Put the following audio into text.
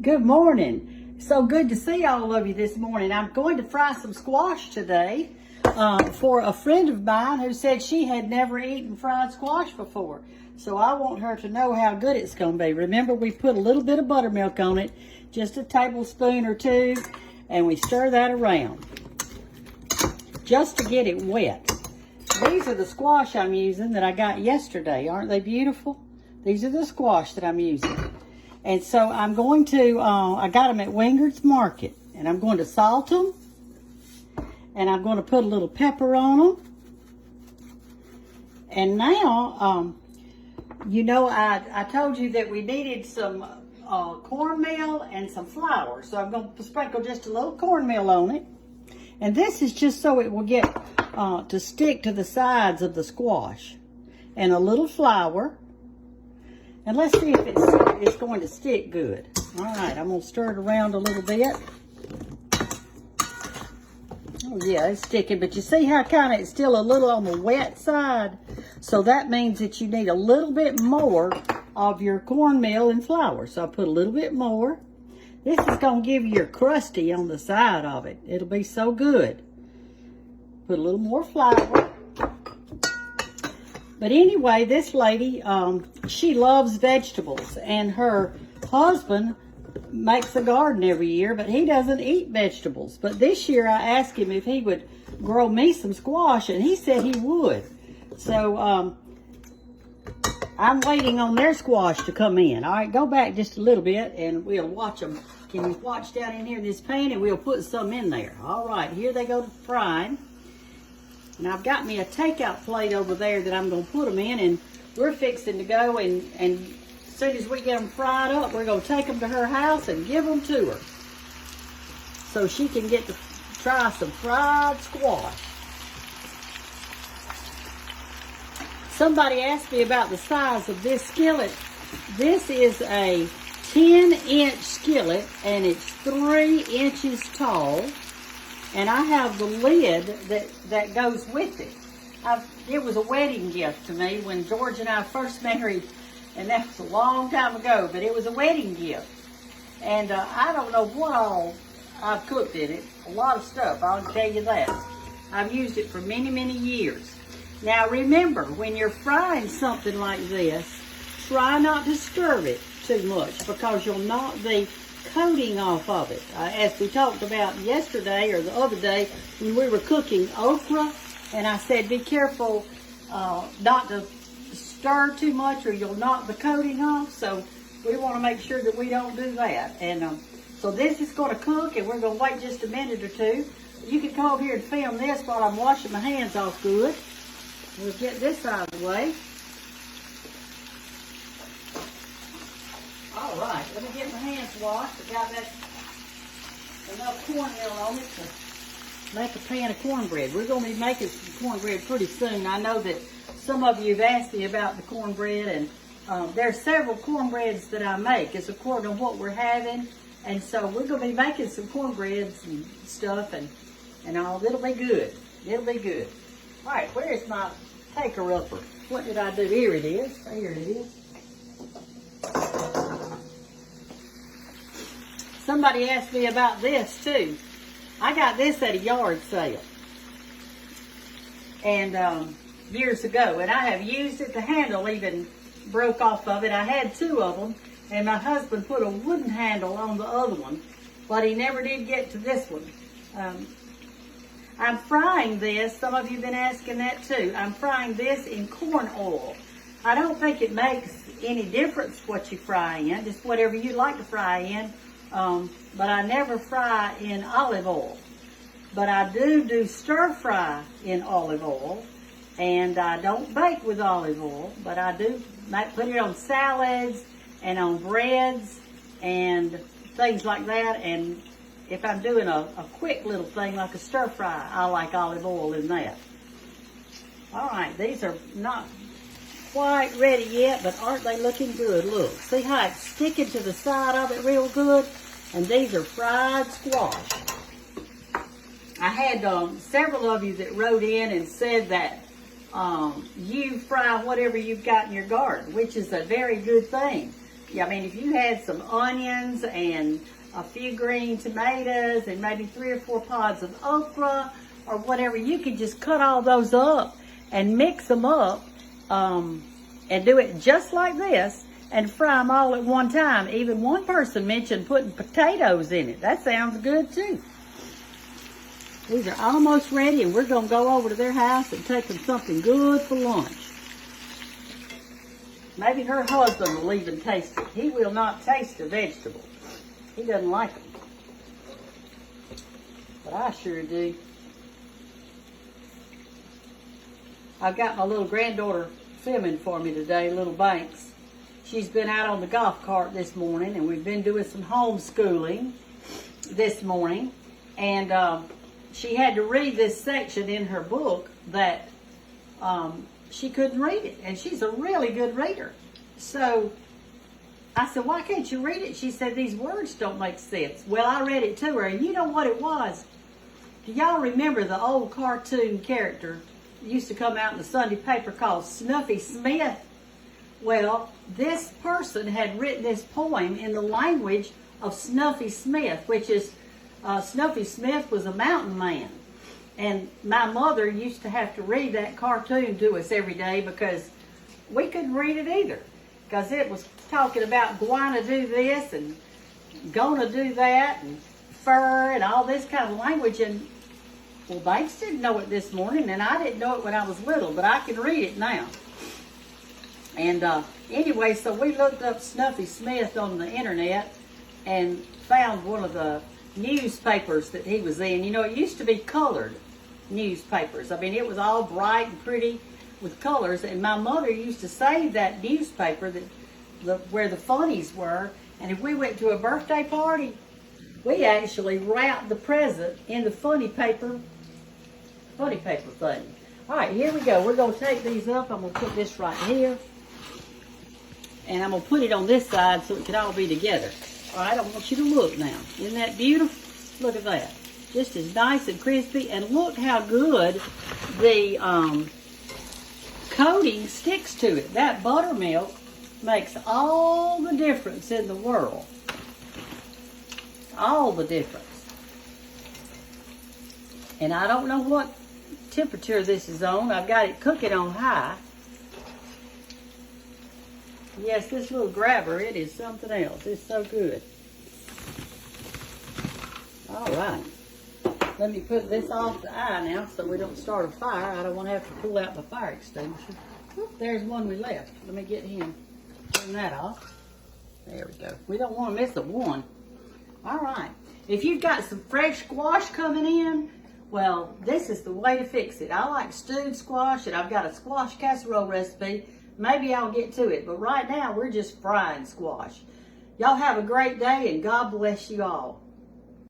Good morning. So good to see all of you this morning. I'm going to fry some squash today for a friend of mine who said she had never eaten fried squash before. So I want her to know how good it's going to be. Remember, we put a little bit of buttermilk on it, just a tablespoon or two, and we stir that around just to get it wet. These are the squash I'm using that I got yesterday. Aren't they beautiful? These are the squash that I'm using. And so I'm going to, I got them at Wingard's Market. And I'm going to salt them. And I'm going to put a little pepper on them. And now, you know, I told you that we needed some cornmeal and some flour. So I'm going to sprinkle just a little cornmeal on it. And this is just so it will get to stick to the sides of the squash. And a little flour. And let's see if it's going to stick good. All right, I'm going to stir it around a little bit. Oh, yeah, it's sticking. But you see how kind of it's still a little on the wet side? So that means that you need a little bit more of your cornmeal and flour. So I put a little bit more. This is going to give you your crusty on the side of it. It'll be so good. Put a little more flour. But anyway, this lady, she loves vegetables, and her husband makes a garden every year, but he doesn't eat vegetables. But this year I asked him if he would grow me some squash, and he said he would. So I'm waiting on their squash to come in. All right, go back just a little bit, and we'll watch them. Can you watch down in here in this pan, and we'll put some in there. All right, here they go to frying. And I've got me a takeout plate over there that I'm going to put them in, and we're fixing to go, and as soon as we get them fried up, we're going to take them to her house and give them to her so she can get to try some fried squash. Somebody asked me about the size of this skillet. This is a 10-inch skillet, and it's 3 inches tall. And I have the lid that goes with it. It was a wedding gift to me when George and I first married, and that was a long time ago, but it was a wedding gift. And I don't know what all I've cooked in it. A lot of stuff, I'll tell you that. I've used it for many, many years. Now remember, when you're frying something like this, try not to stir it too much because you'll knock the coating off of it. As we talked about yesterday or the other day when we were cooking okra, and I said be careful not to stir too much or you'll knock the coating off. So we want to make sure that we don't do that. And so this is going to cook, and we're going to wait just a minute or two. You can come over here and film this while I'm washing my hands off good. We'll get this out of the way. All right, let me get my hands washed. I got that enough cornmeal on it to make a pan of cornbread. We're going to be making some cornbread pretty soon. I know that some of you have asked me about the cornbread, and there are several cornbreads that I make. It's according to what we're having, and so we're going to be making some cornbreads and stuff, and all. It'll be good. It'll be good. All right, where is my taker-upper? What did I do? Here it is. Here it is. Somebody asked me about this too. I got this at a yard sale, and years ago, and I have used it. The handle even broke off of it. I had 2 of them, and my husband put a wooden handle on the other one, but he never did get to this one. I'm frying this. Some of you have been asking that too. I'm frying this in corn oil. I don't think it makes any difference what you fry in, just whatever you like to fry in. But I never fry in olive oil. But I do stir fry in olive oil. And I don't bake with olive oil, but I do put it on salads and on breads and things like that. And if I'm doing a quick little thing like a stir fry, I like olive oil in that. All right, these are not quite ready yet, but aren't they looking good? Look, see how it's sticking to the side of it real good? And these are fried squash. I had several of you that wrote in and said that you fry whatever you've got in your garden, which is a very good thing. Yeah, I mean, if you had some onions and a few green tomatoes and maybe 3 or 4 pods of okra or whatever, you could just cut all those up and mix them up and do it just like this and fry them all at one time. Even one person mentioned putting potatoes in it. That sounds good too. These are almost ready, and we're going to go over to their house and take them something good for lunch. Maybe her husband will even taste it. He will not taste a vegetable. He doesn't like them. But I sure do. I've got my little granddaughter filming for me today, little Banks. She's been out on the golf cart this morning, and we've been doing some homeschooling this morning. And she had to read this section in her book that she couldn't read it, and she's a really good reader. So I said, why can't you read it? She said, these words don't make sense. Well, I read it to her, and you know what it was? Do y'all remember the old cartoon character that used to come out in the Sunday paper called Snuffy Smith? Well, this person had written this poem in the language of Snuffy Smith, which is, Snuffy Smith was a mountain man. And my mother used to have to read that cartoon to us every day because we couldn't read it either. Because it was talking about going to do this and going to do that and fur and all this kind of language. And, well, Banks didn't know it this morning, and I didn't know it when I was little, but I can read it now. And anyway, so we looked up Snuffy Smith on the internet and found one of the newspapers that he was in. You know, it used to be colored newspapers. I mean, it was all bright and pretty with colors, and my mother used to save that newspaper where the funnies were, and if we went to a birthday party, we actually wrapped the present in the funny paper thing. All right, here we go. We're going to take these up. I'm going to put this right here, and I'm going to put it on this side so it can all be together. All right, I want you to look now. Isn't that beautiful? Look at that. Just as nice and crispy. And look how good the coating sticks to it. That buttermilk makes all the difference in the world. All the difference. And I don't know what temperature this is on. I've got it cooking on high. Yes, this little grabber, it is something else. It's so good. All right. Let me put this off the eye now so we don't start a fire. I don't want to have to pull out the fire extinguisher. Oop, there's one we left. Let me get him. Turn that off. There we go. We don't want to miss a one. All right. If you've got some fresh squash coming in, well, this is the way to fix it. I like stewed squash, and I've got a squash casserole recipe. Maybe I'll get to it, but right now we're just frying squash. Y'all have a great day, and God bless you all.